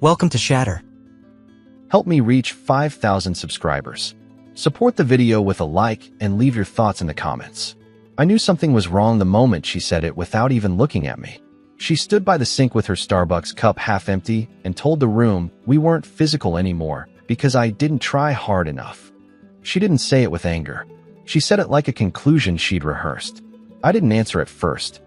Welcome to Shatter. Help me reach 5,000 subscribers. Support the video with a like and leave your thoughts in the comments. I knew something was wrong the moment she said it without even looking at me. She stood by the sink with her Starbucks cup half empty and told the room we weren't physical anymore because I didn't try hard enough. She didn't say it with anger. She said it like a conclusion she'd rehearsed. I didn't answer at first.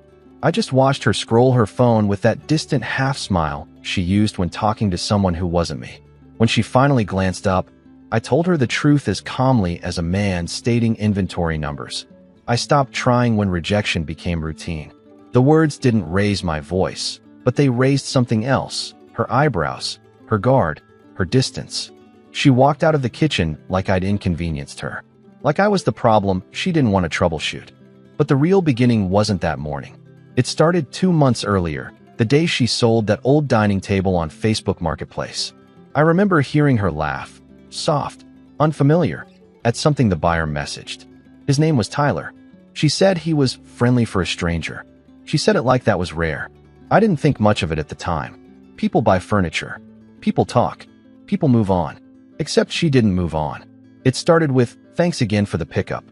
I just watched her scroll her phone with that distant half smile she used when talking to someone who wasn't me. When she finally glanced up, I told her the truth as calmly as a man stating inventory numbers. I stopped trying when rejection became routine. The words didn't raise my voice, but they raised something else: her eyebrows, her guard, her distance. She walked out of the kitchen like I'd inconvenienced her, like I was the problem she didn't want to troubleshoot. But the real beginning wasn't that morning. It started 2 months earlier, the day she sold that old dining table on Facebook Marketplace. I remember hearing her laugh, soft, unfamiliar, at something the buyer messaged. His name was Tyler. She said he was friendly for a stranger. She said it like that was rare. I didn't think much of it at the time. People buy furniture. People talk. People move on. Except she didn't move on. It started with, "Thanks again for the pickup."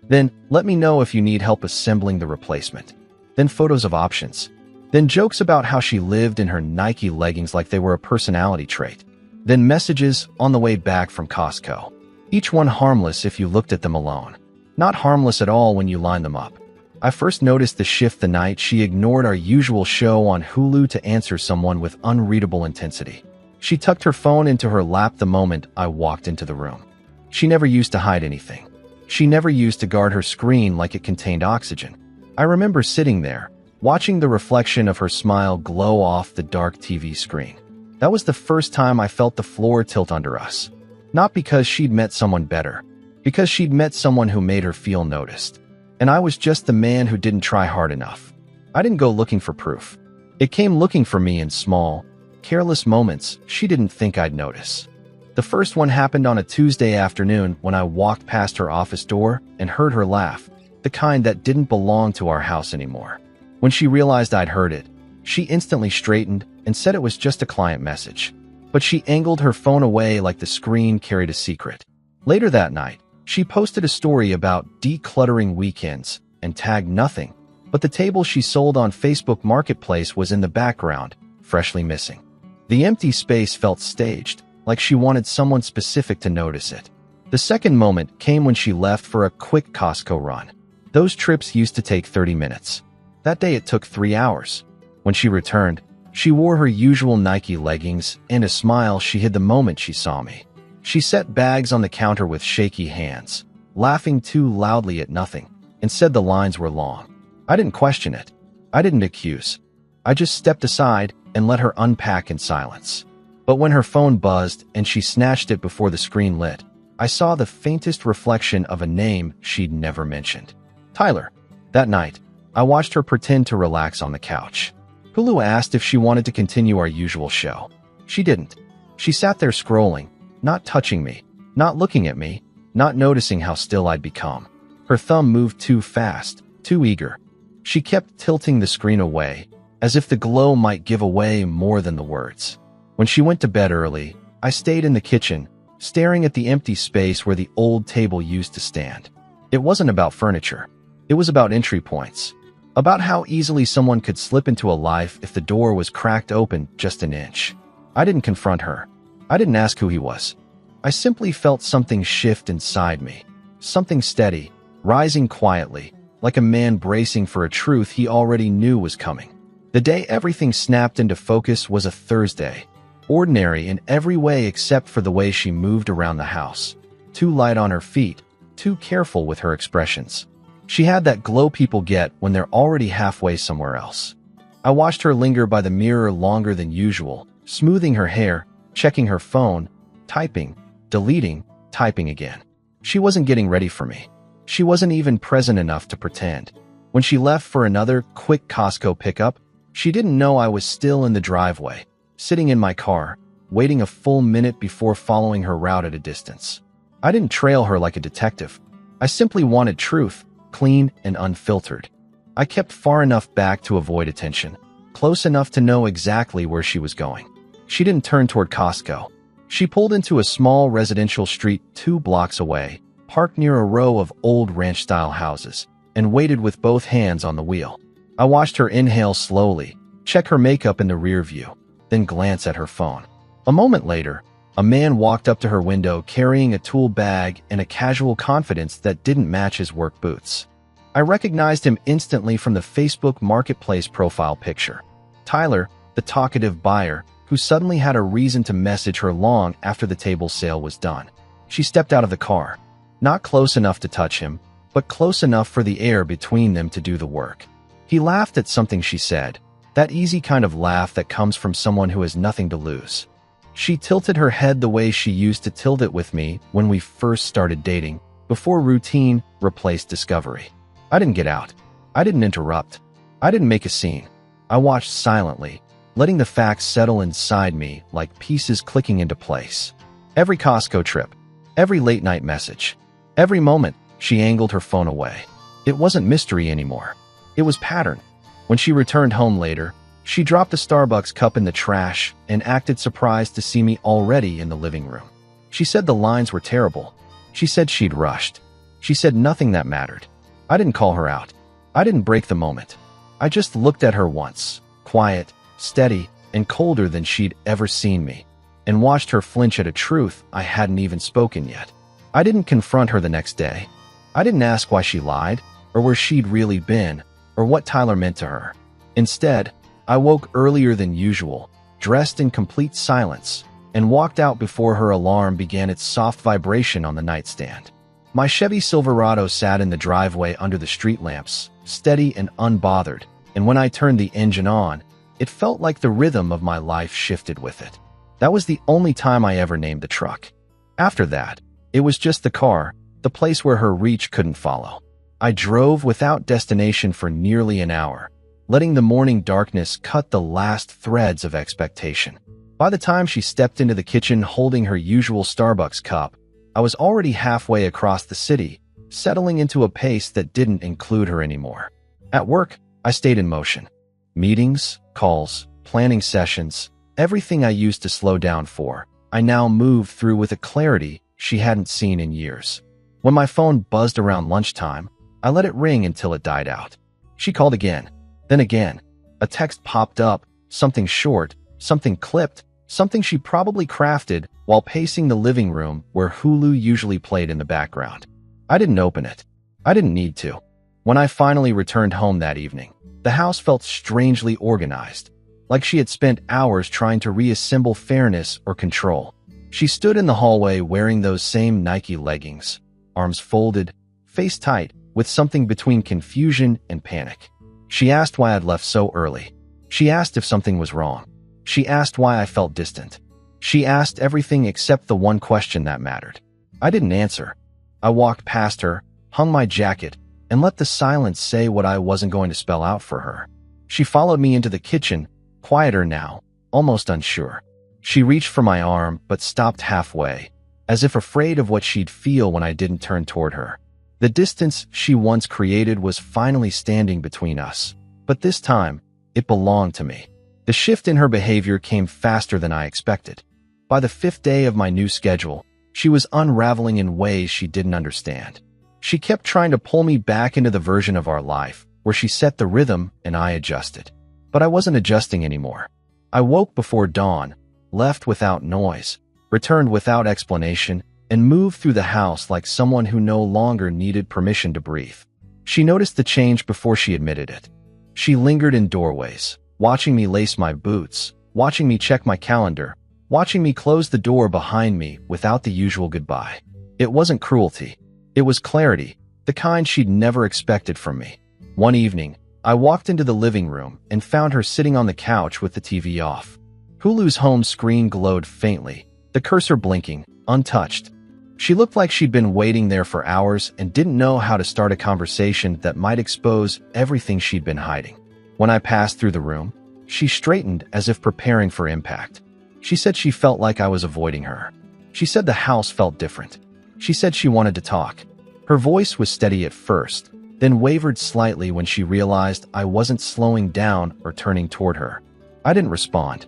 Then, "Let me know if you need help assembling the replacement." Then photos of options. Then jokes about how she lived in her Nike leggings like they were a personality trait. Then messages on the way back from Costco. Each one harmless if you looked at them alone. Not harmless at all when you lined them up. I first noticed the shift the night she ignored our usual show on Hulu to answer someone with unreadable intensity. She tucked her phone into her lap the moment I walked into the room. She never used to hide anything. She never used to guard her screen like it contained oxygen. I remember sitting there, watching the reflection of her smile glow off the dark TV screen. That was the first time I felt the floor tilt under us. Not because she'd met someone better, because she'd met someone who made her feel noticed. And I was just the man who didn't try hard enough. I didn't go looking for proof. It came looking for me in small, careless moments she didn't think I'd notice. The first one happened on a Tuesday afternoon when I walked past her office door and heard her laugh, the kind that didn't belong to our house anymore. When she realized I'd heard it, she instantly straightened and said it was just a client message. But she angled her phone away like the screen carried a secret. Later that night, she posted a story about decluttering weekends and tagged nothing, but the table she sold on Facebook Marketplace was in the background, freshly missing. The empty space felt staged, like she wanted someone specific to notice it. The second moment came when she left for a quick Costco run. Those trips used to take 30 minutes. That day it took 3 hours. When she returned, she wore her usual Nike leggings and a smile she hid the moment she saw me. She set bags on the counter with shaky hands, laughing too loudly at nothing, and said the lines were long. I didn't question it. I didn't accuse. I just stepped aside and let her unpack in silence. But when her phone buzzed and she snatched it before the screen lit, I saw the faintest reflection of a name she'd never mentioned. Tyler. That night, I watched her pretend to relax on the couch. Hulu asked if she wanted to continue our usual show. She didn't. She sat there scrolling, not touching me, not looking at me, not noticing how still I'd become. Her thumb moved too fast, too eager. She kept tilting the screen away, as if the glow might give away more than the words. When she went to bed early, I stayed in the kitchen, staring at the empty space where the old table used to stand. It wasn't about furniture. It was about entry points. About how easily someone could slip into a life if the door was cracked open just an inch. I didn't confront her. I didn't ask who he was. I simply felt something shift inside me. Something steady, rising quietly, like a man bracing for a truth he already knew was coming. The day everything snapped into focus was a Thursday. Ordinary in every way except for the way she moved around the house. Too light on her feet, too careful with her expressions. She had that glow people get when they're already halfway somewhere else. I watched her linger by the mirror longer than usual, smoothing her hair, checking her phone, typing, deleting, typing again. She wasn't getting ready for me. She wasn't even present enough to pretend. When she left for another quick Costco pickup, she didn't know I was still in the driveway, sitting in my car, waiting a full minute before following her route at a distance. I didn't trail her like a detective. I simply wanted truth, clean and unfiltered. I kept far enough back to avoid attention, close enough to know exactly where she was going. She didn't turn toward Costco. She pulled into a small residential street 2 blocks away, parked near a row of old ranch-style houses, and waited with both hands on the wheel. I watched her inhale slowly, check her makeup in the rear view, then glance at her phone. A moment later, a man walked up to her window carrying a tool bag and a casual confidence that didn't match his work boots. I recognized him instantly from the Facebook Marketplace profile picture. Tyler, the talkative buyer, who suddenly had a reason to message her long after the table sale was done. She stepped out of the car, not close enough to touch him, but close enough for the air between them to do the work. He laughed at something she said, that easy kind of laugh that comes from someone who has nothing to lose. She tilted her head the way she used to tilt it with me when we first started dating, before routine replaced discovery. I didn't get out. I didn't interrupt. I didn't make a scene. I watched silently, letting the facts settle inside me like pieces clicking into place. Every Costco trip, every late-night message, every moment she angled her phone away. It wasn't mystery anymore. It was pattern. When she returned home later, she dropped a Starbucks cup in the trash and acted surprised to see me already in the living room. She said the lines were terrible. She said she'd rushed. She said nothing that mattered. I didn't call her out. I didn't break the moment. I just looked at her once, quiet, steady, and colder than she'd ever seen me, and watched her flinch at a truth I hadn't even spoken yet. I didn't confront her the next day. I didn't ask why she lied, or where she'd really been, or what Tyler meant to her. Instead, I woke earlier than usual, dressed in complete silence, and walked out before her alarm began its soft vibration on the nightstand. My Chevy Silverado sat in the driveway under the street lamps, steady and unbothered, and when I turned the engine on, it felt like the rhythm of my life shifted with it. That was the only time I ever named the truck. After that, it was just the car, the place where her reach couldn't follow. I drove without destination for nearly an hour, letting the morning darkness cut the last threads of expectation. By the time she stepped into the kitchen holding her usual Starbucks cup, I was already halfway across the city, settling into a pace that didn't include her anymore. At work, I stayed in motion. Meetings, calls, planning sessions, everything I used to slow down for, I now moved through with a clarity she hadn't seen in years. When my phone buzzed around lunchtime, I let it ring until it died out. She called again, then again. A text popped up, something short, something clipped, something she probably crafted while pacing the living room where Hulu usually played in the background. I didn't open it. I didn't need to. When I finally returned home that evening, the house felt strangely organized, like she had spent hours trying to reassemble fairness or control. She stood in the hallway wearing those same Nike leggings, arms folded, face tight, with something between confusion and panic. She asked why I'd left so early. She asked if something was wrong. She asked why I felt distant. She asked everything except the one question that mattered. I didn't answer. I walked past her, hung my jacket, and let the silence say what I wasn't going to spell out for her. She followed me into the kitchen, quieter now, almost unsure. She reached for my arm, but stopped halfway, as if afraid of what she'd feel when I didn't turn toward her. The distance she once created was finally standing between us, but this time, it belonged to me. The shift in her behavior came faster than I expected. By the 5th day of my new schedule, she was unraveling in ways she didn't understand. She kept trying to pull me back into the version of our life where she set the rhythm and I adjusted. But I wasn't adjusting anymore. I woke before dawn, left without noise, returned without explanation, and moved through the house like someone who no longer needed permission to breathe. She noticed the change before she admitted it. She lingered in doorways, watching me lace my boots, watching me check my calendar, watching me close the door behind me without the usual goodbye. It wasn't cruelty. It was clarity, the kind she'd never expected from me. One evening, I walked into the living room and found her sitting on the couch with the TV off. Hulu's home screen glowed faintly, the cursor blinking, untouched. She looked like she'd been waiting there for hours and didn't know how to start a conversation that might expose everything she'd been hiding. When I passed through the room, she straightened as if preparing for impact. She said she felt like I was avoiding her. She said the house felt different. She said she wanted to talk. Her voice was steady at first, then wavered slightly when she realized I wasn't slowing down or turning toward her. I didn't respond.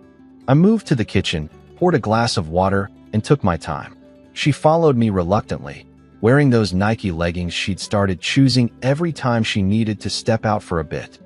I moved to the kitchen, poured a glass of water, and took my time. She followed me reluctantly, wearing those Nike leggings she'd started choosing every time she needed to step out for a bit.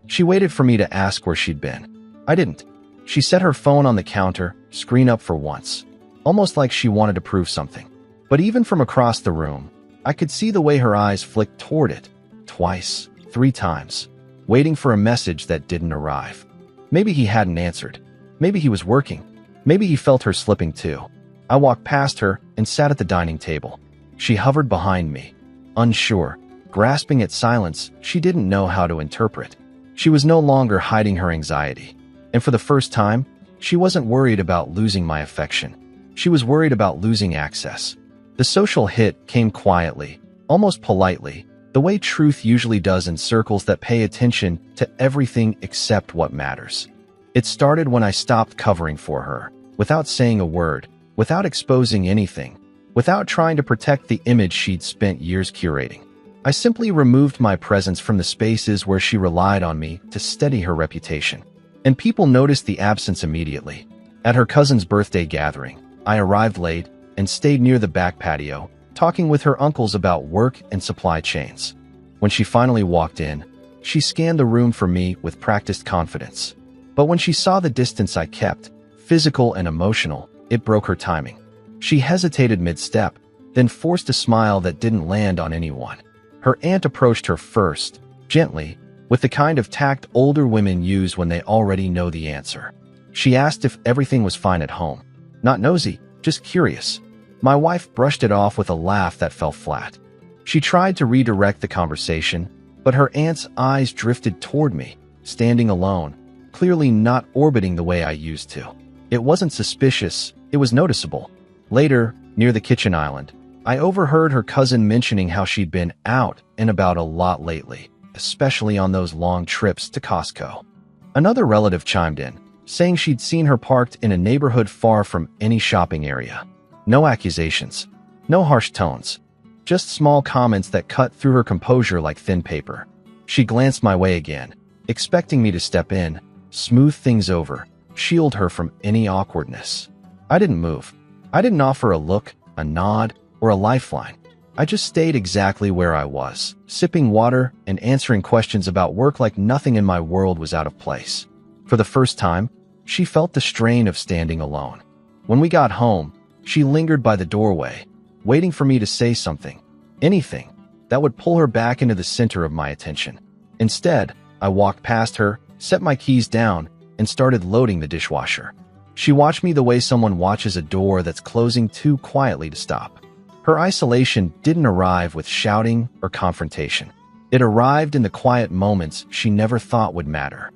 She waited for me to ask where she'd been. I didn't. She set her phone on the counter, screen up for once, almost like she wanted to prove something. But even from across the room, I could see the way her eyes flicked toward it, twice, 3 times, waiting for a message that didn't arrive. Maybe he hadn't answered. Maybe he was working. Maybe he felt her slipping too. I walked past her and sat at the dining table. She hovered behind me, unsure, grasping at silence she didn't know how to interpret. She was no longer hiding her anxiety. And for the first time, she wasn't worried about losing my affection. She was worried about losing access. The social hit came quietly, almost politely, the way truth usually does in circles that pay attention to everything except what matters. It started when I stopped covering for her, without saying a word, without exposing anything, without trying to protect the image she'd spent years curating. I simply removed my presence from the spaces where she relied on me to steady her reputation. And people noticed the absence immediately. At her cousin's birthday gathering, I arrived late and stayed near the back patio, talking with her uncles about work and supply chains. When she finally walked in, she scanned the room for me with practiced confidence. But when she saw the distance I kept, physical and emotional, it broke her timing. She hesitated mid-step, then forced a smile that didn't land on anyone. Her aunt approached her first, gently, with the kind of tact older women use when they already know the answer. She asked if everything was fine at home. Not nosy, just curious. My wife brushed it off with a laugh that fell flat. She tried to redirect the conversation, but her aunt's eyes drifted toward me, standing alone, clearly not orbiting the way I used to. It wasn't suspicious, it was noticeable. Later, near the kitchen island, I overheard her cousin mentioning how she'd been out and about a lot lately, especially on those long trips to Costco. Another relative chimed in, saying she'd seen her parked in a neighborhood far from any shopping area. No accusations, no harsh tones, just small comments that cut through her composure like thin paper. She glanced my way again, expecting me to step in, smooth things over, shield her from any awkwardness. I didn't move. I didn't offer a look, a nod, or a lifeline. I just stayed exactly where I was, sipping water and answering questions about work like nothing in my world was out of place. For the first time, she felt the strain of standing alone. When we got home, she lingered by the doorway, waiting for me to say something, anything, that would pull her back into the center of my attention. Instead, I walked past her, set my keys down, and started loading the dishwasher. She watched me the way someone watches a door that's closing too quietly to stop. Her isolation didn't arrive with shouting or confrontation. It arrived in the quiet moments she never thought would matter.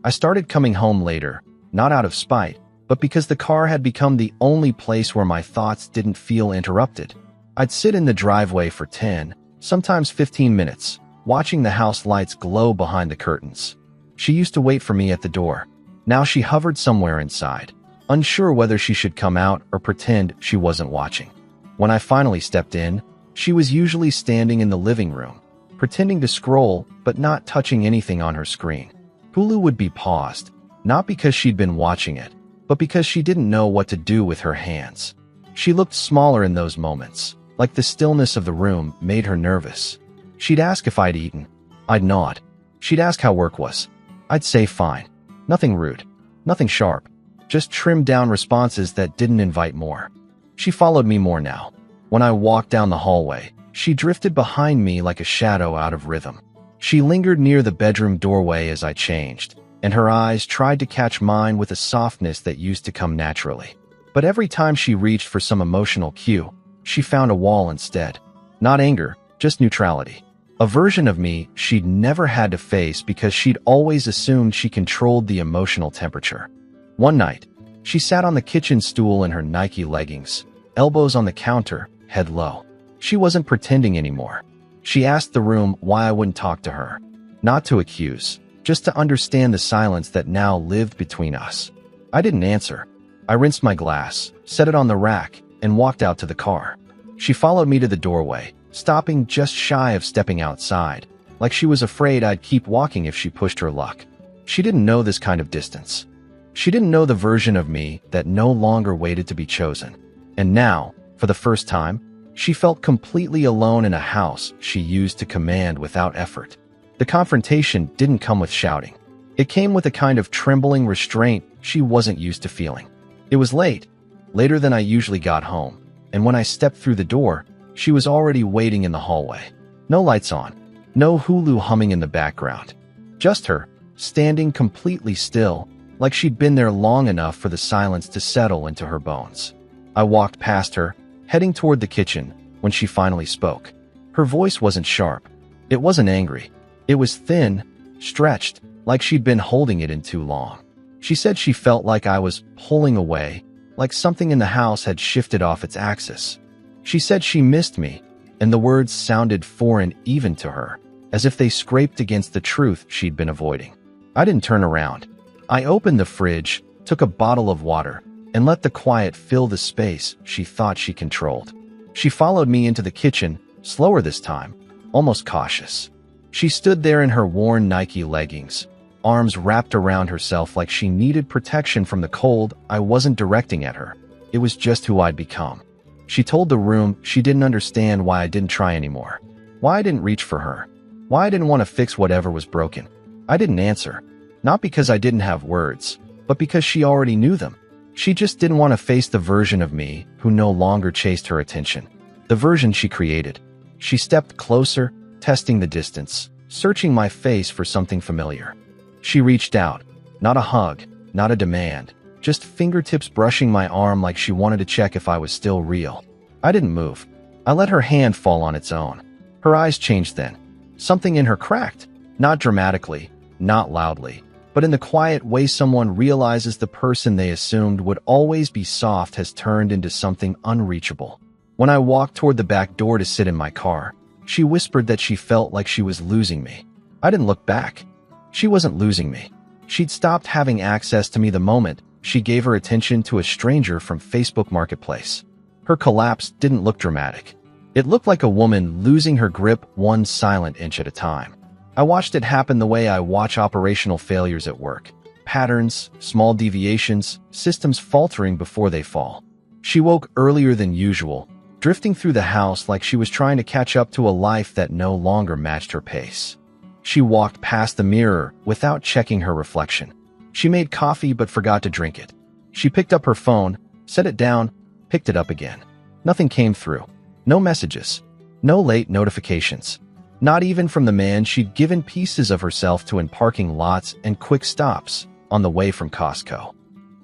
I started coming home later, not out of spite, but because the car had become the only place where my thoughts didn't feel interrupted. I'd sit in the driveway for 10, sometimes 15 minutes, watching the house lights glow behind the curtains. She used to wait for me at the door. Now she hovered somewhere inside, unsure whether she should come out or pretend she wasn't watching. When I finally stepped in, she was usually standing in the living room, pretending to scroll but not touching anything on her screen. Hulu would be paused, not because she'd been watching it, but because she didn't know what to do with her hands. She looked smaller in those moments, like the stillness of the room made her nervous. She'd ask if I'd eaten. I'd nod. She'd ask how work was. I'd say fine. Nothing rude. Nothing sharp. Just trimmed-down responses that didn't invite more. She followed me more now. When I walked down the hallway, she drifted behind me like a shadow out of rhythm. She lingered near the bedroom doorway as I changed, and her eyes tried to catch mine with a softness that used to come naturally. But every time she reached for some emotional cue, she found a wall instead. Not anger, just neutrality. A version of me she'd never had to face because she'd always assumed she controlled the emotional temperature. One night, she sat on the kitchen stool in her Nike leggings, elbows on the counter, head low. She wasn't pretending anymore. She asked the room why I wouldn't talk to her. Not to accuse, just to understand the silence that now lived between us. I didn't answer. I rinsed my glass, set it on the rack, and walked out to the car. She followed me to the doorway, stopping just shy of stepping outside, like she was afraid I'd keep walking if she pushed her luck. She didn't know this kind of distance. She didn't know the version of me that no longer waited to be chosen. And now, for the first time, she felt completely alone in a house she used to command without effort. The confrontation didn't come with shouting. It came with a kind of trembling restraint she wasn't used to feeling. It was late, later than I usually got home, and when I stepped through the door, she was already waiting in the hallway. No lights on, no Hulu humming in the background. Just her, standing completely still, like she'd been there long enough for the silence to settle into her bones. I walked past her, heading toward the kitchen, when she finally spoke. Her voice wasn't sharp. It wasn't angry. It was thin, stretched, like she'd been holding it in too long. She said she felt like I was pulling away, like something in the house had shifted off its axis. She said she missed me, and the words sounded foreign even to her, as if they scraped against the truth she'd been avoiding. I didn't turn around. I opened the fridge, took a bottle of water, and let the quiet fill the space she thought she controlled. She followed me into the kitchen, slower this time, almost cautious. She stood there in her worn Nike leggings, arms wrapped around herself like she needed protection from the cold I wasn't directing at her. It was just who I'd become. She told the room she didn't understand why I didn't try anymore, why I didn't reach for her, why I didn't want to fix whatever was broken. I didn't answer, not because I didn't have words, but because she already knew them. She just didn't want to face the version of me who no longer chased her attention, the version she created. She stepped closer, testing the distance, searching my face for something familiar. She reached out, not a hug, not a demand, just fingertips brushing my arm like she wanted to check if I was still real. I didn't move. I let her hand fall on its own. Her eyes changed then. Something in her cracked, not dramatically, not loudly, but in the quiet way someone realizes the person they assumed would always be soft has turned into something unreachable. When I walked toward the back door to sit in my car, she whispered that she felt like she was losing me. I didn't look back. She wasn't losing me. She'd stopped having access to me the moment she gave her attention to a stranger from Facebook Marketplace. Her collapse didn't look dramatic. It looked like a woman losing her grip one silent inch at a time. I watched it happen the way I watch operational failures at work. Patterns, small deviations, systems faltering before they fall. She woke earlier than usual, drifting through the house like she was trying to catch up to a life that no longer matched her pace. She walked past the mirror without checking her reflection. She made coffee but forgot to drink it. She picked up her phone, set it down, picked it up again. Nothing came through. No messages. No late notifications. Not even from the man she'd given pieces of herself to in parking lots and quick stops on the way from Costco.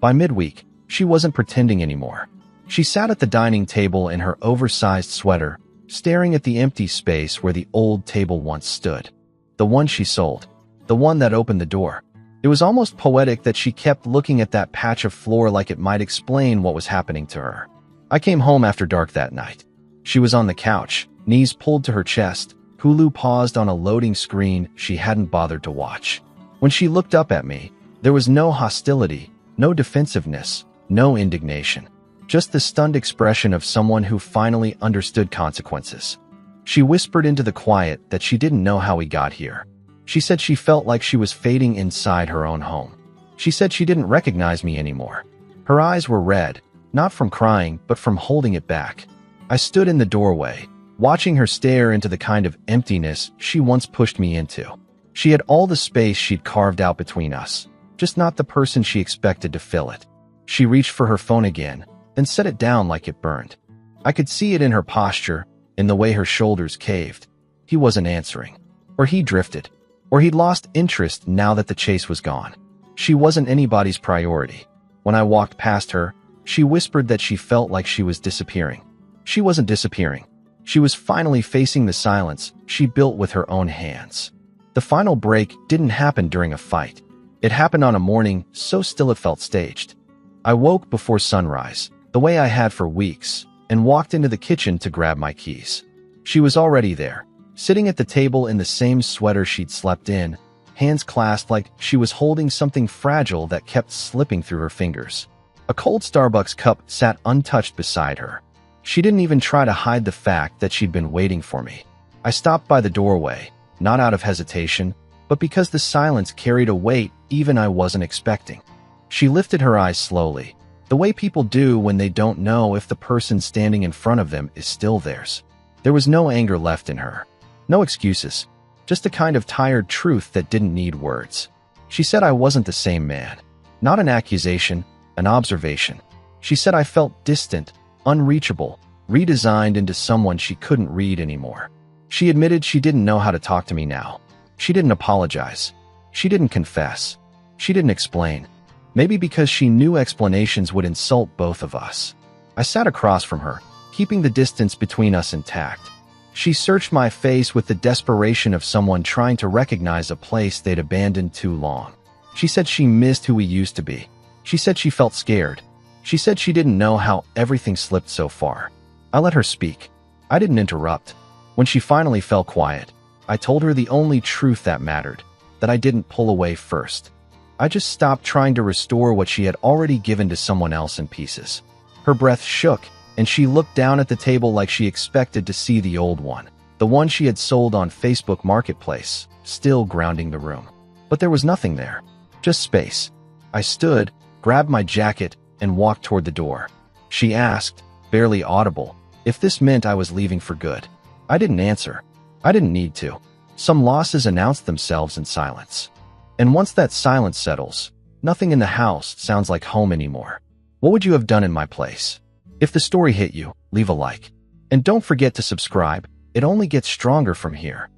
By midweek, she wasn't pretending anymore. She sat at the dining table in her oversized sweater, staring at the empty space where the old table once stood. The one she sold. The one that opened the door. It was almost poetic that she kept looking at that patch of floor like it might explain what was happening to her. I came home after dark that night. She was on the couch, knees pulled to her chest, Hulu paused on a loading screen she hadn't bothered to watch. When she looked up at me, there was no hostility, no defensiveness, no indignation. Just the stunned expression of someone who finally understood consequences. She whispered into the quiet that she didn't know how we got here. She said she felt like she was fading inside her own home. She said she didn't recognize me anymore. Her eyes were red, not from crying, but from holding it back. I stood in the doorway, watching her stare into the kind of emptiness she once pushed me into. She had all the space she'd carved out between us, just not the person she expected to fill it. She reached for her phone again, then set it down like it burned. I could see it in her posture, in the way her shoulders caved. He wasn't answering. Or he drifted. Or he'd lost interest now that the chase was gone. She wasn't anybody's priority. When I walked past her, she whispered that she felt like she was disappearing. She wasn't disappearing. She was finally facing the silence she built with her own hands. The final break didn't happen during a fight. It happened on a morning so still it felt staged. I woke before sunrise, the way I had for weeks, and walked into the kitchen to grab my keys. She was already there, sitting at the table in the same sweater she'd slept in, hands clasped like she was holding something fragile that kept slipping through her fingers. A cold Starbucks cup sat untouched beside her. She didn't even try to hide the fact that she'd been waiting for me. I stopped by the doorway, not out of hesitation, but because the silence carried a weight even I wasn't expecting. She lifted her eyes slowly, the way people do when they don't know if the person standing in front of them is still theirs. There was no anger left in her. No excuses. Just a kind of tired truth that didn't need words. She said I wasn't the same man. Not an accusation, an observation. She said I felt distant, unreachable, redesigned into someone she couldn't read anymore. She admitted she didn't know how to talk to me now. She didn't apologize. She didn't confess. She didn't explain. Maybe because she knew explanations would insult both of us. I sat across from her, keeping the distance between us intact. She searched my face with the desperation of someone trying to recognize a place they'd abandoned too long. She said she missed who we used to be. She said she felt scared. She said she didn't know how everything slipped so far. I let her speak. I didn't interrupt. When she finally fell quiet, I told her the only truth that mattered, that I didn't pull away first. I just stopped trying to restore what she had already given to someone else in pieces. Her breath shook, and she looked down at the table like she expected to see the old one, the one she had sold on Facebook Marketplace, still grounding the room. But there was nothing there, just space. I stood, grabbed my jacket, and walked toward the door. She asked, barely audible, if this meant I was leaving for good. I didn't answer. I didn't need to. Some losses announced themselves in silence. And once that silence settles, nothing in the house sounds like home anymore. What would you have done in my place? If the story hit you, leave a like. And don't forget to subscribe. It only gets stronger from here.